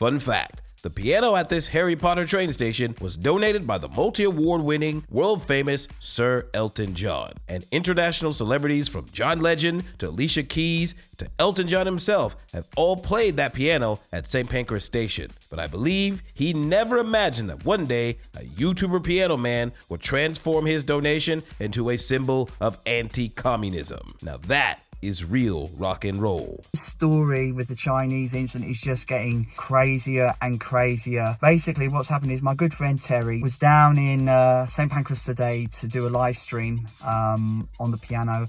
Fun fact, the piano at this Harry Potter train station was donated by the multi-award-winning, world-famous Sir Elton John. And international celebrities from John Legend to Alicia Keys to Elton John himself have all played that piano at St. Pancras Station. But I believe he never imagined that one day a YouTuber piano man would transform his donation into a symbol of anti-communism. Now that is real rock and roll. The story with the Chinese incident is just getting crazier and crazier. Basically, what's happened is my good friend Terry was down in St. Pancras today to do a live stream on the piano,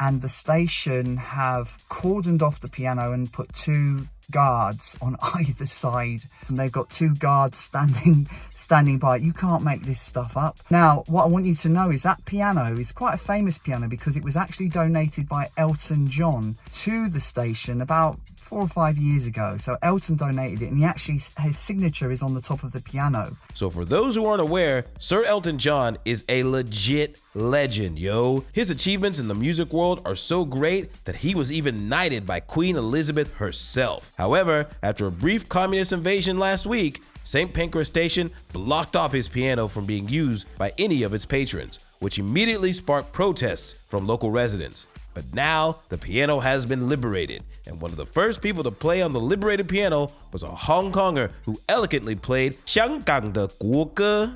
and the station have cordoned off the piano and put 2 guards on either side, and they've got 2 guards standing by. You can't make this stuff up. Now, what I want you to know is that piano is quite a famous piano because it was actually donated by Elton John to the station about 4 or 5 years ago. So Elton donated it, and his signature is on the top of the piano. So for those who aren't aware, Sir Elton John is a legit legend, yo. His achievements in the music world are so great that he was even knighted by Queen Elizabeth herself. However, after a brief communist invasion last week, St. Pancras Station blocked off his piano from being used by any of its patrons, which immediately sparked protests from local residents. But now, the piano has been liberated, and one of the first people to play on the liberated piano was a Hong Konger who elegantly played 香港的国歌.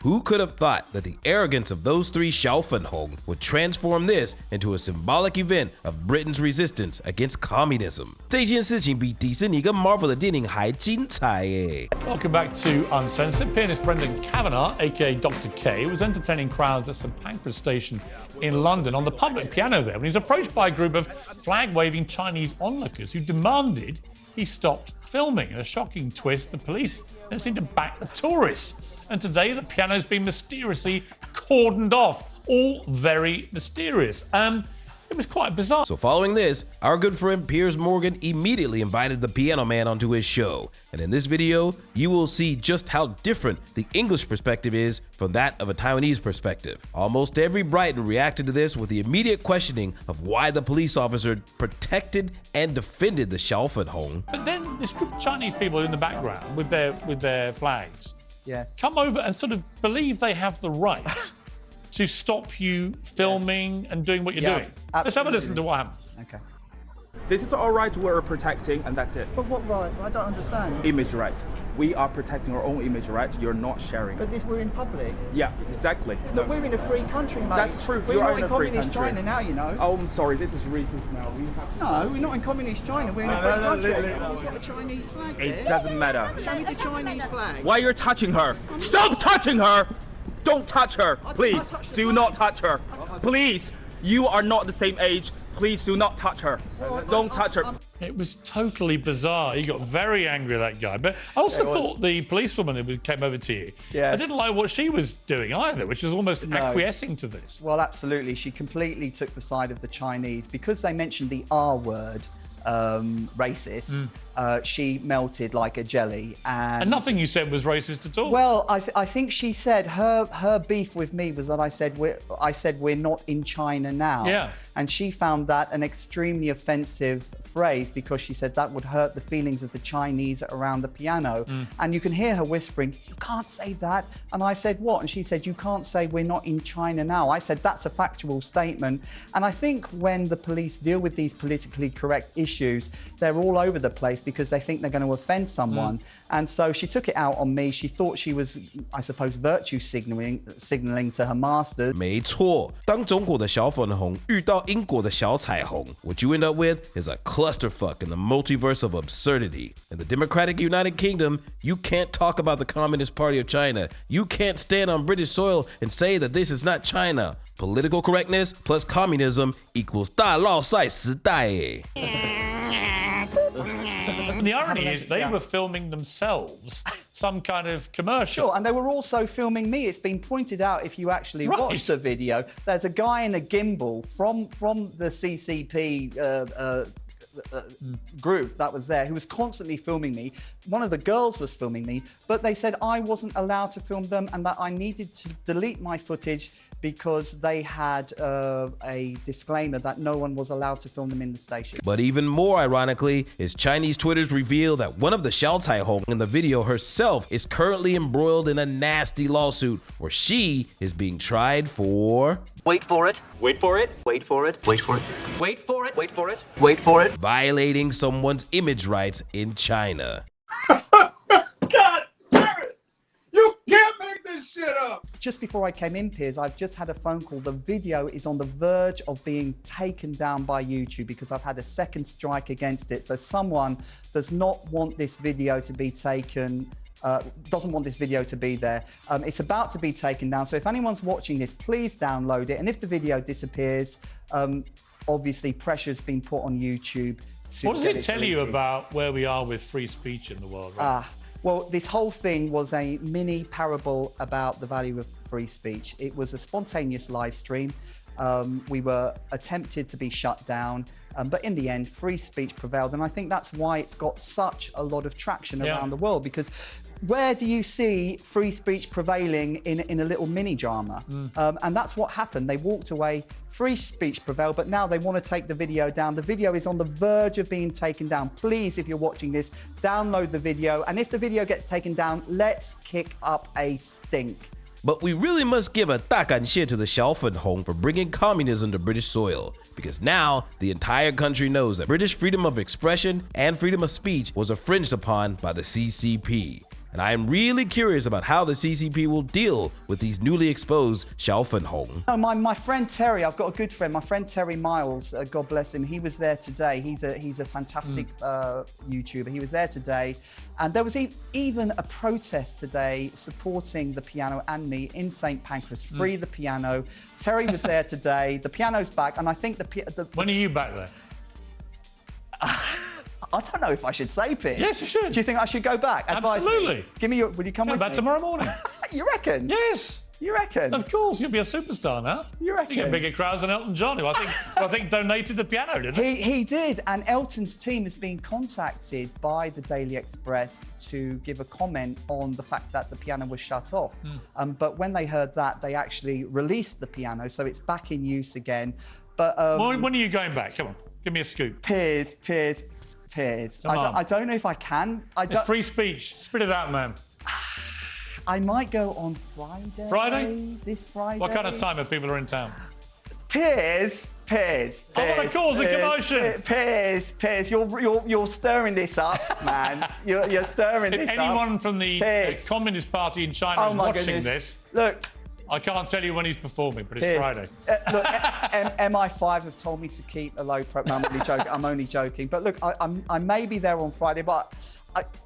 Who could have thought that the arrogance of those 3 小粉红 would transform this into a symbolic event of Britain's resistance against communism? 这件事情比迪士尼跟 Marvel 的电影还精彩耶。 Welcome back to Uncensored. Pianist Brendan Kavanagh, aka Dr. K, was entertaining crowds at St. Pancras Station in London on the public piano there when he was approached by a group of flag-waving Chinese onlookers who demanded he stopped filming. In a shocking twist, the police then seemed to back the tourists. And today, the piano's been mysteriously cordoned off. All very mysterious. It was quite bizarre. So following this, our good friend Piers Morgan immediately invited the piano man onto his show. And in this video, you will see just how different the English perspective is from that of a Taiwanese perspective. Almost every Briton reacted to this with the immediate questioning of why the police officer protected and defended the Xiao Fen Hong. But then this group of Chinese people in the background with their flags. Yes. Come over and sort of believe they have the right to stop you filming and doing what you're doing. Absolutely. Let's have a listen to what happened. Okay. This is our right we're protecting, and that's it. But what right? I don't understand. Image right. We are protecting our own image right. You're not sharing. But we're in public. Yeah, exactly. But we're in a free country, mate. That's true. We're You are not in in a free communist country. China now, you know. Oh, I'm sorry. This is racist now. We have to... No, we're not in communist China. We're in a free country. We've got the Chinese flag there. It doesn't matter. Show me the Chinese flag. Why you're touching her? Stop touching her! Don't touch her, please. Do not touch her. Please. You are not the same age. Please do not touch her. Don't touch her. It was totally bizarre. He got very angry, that guy. But I also thought the policewoman who came over to you, I didn't like what she was doing either, which was almost acquiescing to this. Well, absolutely. She completely took the side of the Chinese. Because they mentioned the R word, racist, she melted like a jelly. And nothing you said was racist at all. Well, I think she said her beef with me was that I said we're not in China now. Yeah. And she found that an extremely offensive phrase because she said that would hurt the feelings of the Chinese around the piano. And you can hear her whispering, "You can't say that." And I said, "What?" And she said, "You can't say we're not in China now." I said, "That's a factual statement." And I think when the police deal with these politically correct issues, they're all over the place because they think they're going to offend someone. And so she took it out on me. She thought she was, I suppose, virtue signaling to her masters. 没错，当中国的小粉红遇到英国的小彩虹 what you end up with is a clusterfuck in the multiverse of absurdity. In the Democratic United Kingdom, you can't talk about the Communist Party of China. You can't stand on British soil and say that this is not China. Political correctness plus communism equals 大烙赛时代耶。 And the irony is they were filming themselves some kind of commercial. Sure, and they were also filming me. It's been pointed out if you actually watch the video. There's a guy in a gimbal from the CCP group that was there who was constantly filming me. One of the girls was filming me, but they said I wasn't allowed to film them and that I needed to delete my footage because they had a disclaimer that no one was allowed to film them in the station. But even more ironically is Chinese Twitters reveal that one of the Xiao Caihong in the video herself is currently embroiled in a nasty lawsuit where she is being tried for... Wait for it. Wait for it. Wait for it. Wait for it. Wait for it. Wait for it. Wait for it. violating someone's image rights in China. God damn it! You can't make this shit up! Just before I came in, Piers, I've just had a phone call. The video is on the verge of being taken down by YouTube because I've had a second strike against it. So someone does not want this video to be taken, doesn't want this video to be there. It's about to be taken down. So if anyone's watching this, please download it. And if the video disappears, obviously pressure's been put on YouTube. What does it tell you about where we are with free speech in the world? Right? Well, this whole thing was a mini parable about the value of free speech. It was a spontaneous live stream. We were attempted to be shut down, but in the end, free speech prevailed. And I think that's why it's got such a lot of traction around the world, because where do you see free speech prevailing in a little mini drama? And that's what happened. They walked away, free speech prevailed, but now they want to take the video down. The video is on the verge of being taken down. Please, if you're watching this, download the video. And if the video gets taken down, let's kick up a stink. But we really must give a 大感谢 to the 小粉红 for bringing communism to British soil, because now the entire country knows that British freedom of expression and freedom of speech was infringed upon by the CCP. And I am really curious about how the CCP will deal with these newly exposed 小粉红. No, my friend Terry, I've got a good friend, my friend Terry Miles, God bless him, he was there today. He's a fantastic YouTuber. He was there today. And there was even a protest today supporting the piano and me in St. Pancras. Free the piano. Terry was there today. The piano's back. And I think when are you back there? I don't know if I should say, Piers. Yes, you should. Do you think I should go back? Absolutely. Advise me. Give me your... Would you come with me? Back tomorrow morning. You reckon? Yes. You reckon? Of course, you'll be a superstar now. You reckon? You get bigger crowds than Elton John, who I think donated the piano, didn't he? He did, and Elton's team has been contacted by the Daily Express to give a comment on the fact that the piano was shut off. But when they heard that, they actually released the piano, so it's back in use again. But when are you going back? Come on, give me a scoop. Piers. I don't know if I can. It's free speech. Spit it out, man. I might go on Friday. Friday? This Friday. What kind of time if people are in town? Piers. I want to cause a commotion. Piers, you're stirring this up, man. You're stirring this up. Anyone from the Communist Party in China is watching this. Look. I can't tell you when he's performing, but it's Friday. Look, MI5 have told me to keep a low profile. I'm only joking. But look, I may be there on Friday, but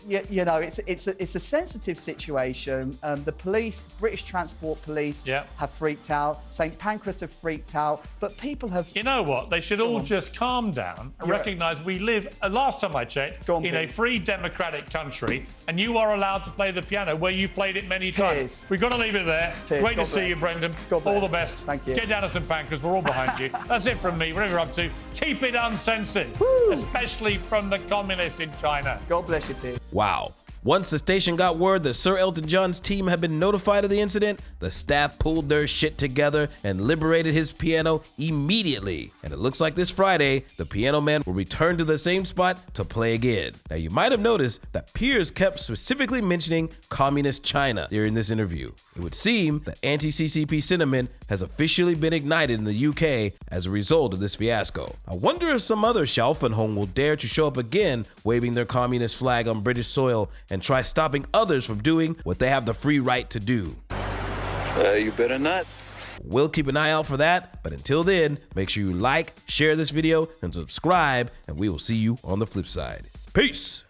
you know, it's a sensitive situation. The police, British Transport Police, have freaked out. St. Pancras have freaked out, but people have. You know what? They should all just calm down and recognise we live. Last time I checked, in a free democratic country, and you are allowed to play the piano where you played it many times. We've got to leave it there. Great to see you, Brendan. All the best. Thank you. Get down to St. Pancras. We're all behind you. That's it from me. Whatever you're up to, keep it uncensored, especially from the communists in China. God bless you. Wow. Once the station got word that Sir Elton John's team had been notified of the incident, the staff pulled their shit together and liberated his piano immediately. And it looks like this Friday, the piano man will return to the same spot to play again. Now, you might have noticed that Piers kept specifically mentioning communist China during this interview. It would seem that anti-CCP sentiment has officially been ignited in the UK as a result of this fiasco. I wonder if some other 小粉红 will dare to show up again waving their communist flag on British soil and try stopping others from doing what they have the free right to do. You better not. We'll keep an eye out for that, but until then, make sure you like, share this video, and subscribe, and we will see you on the flip side. Peace!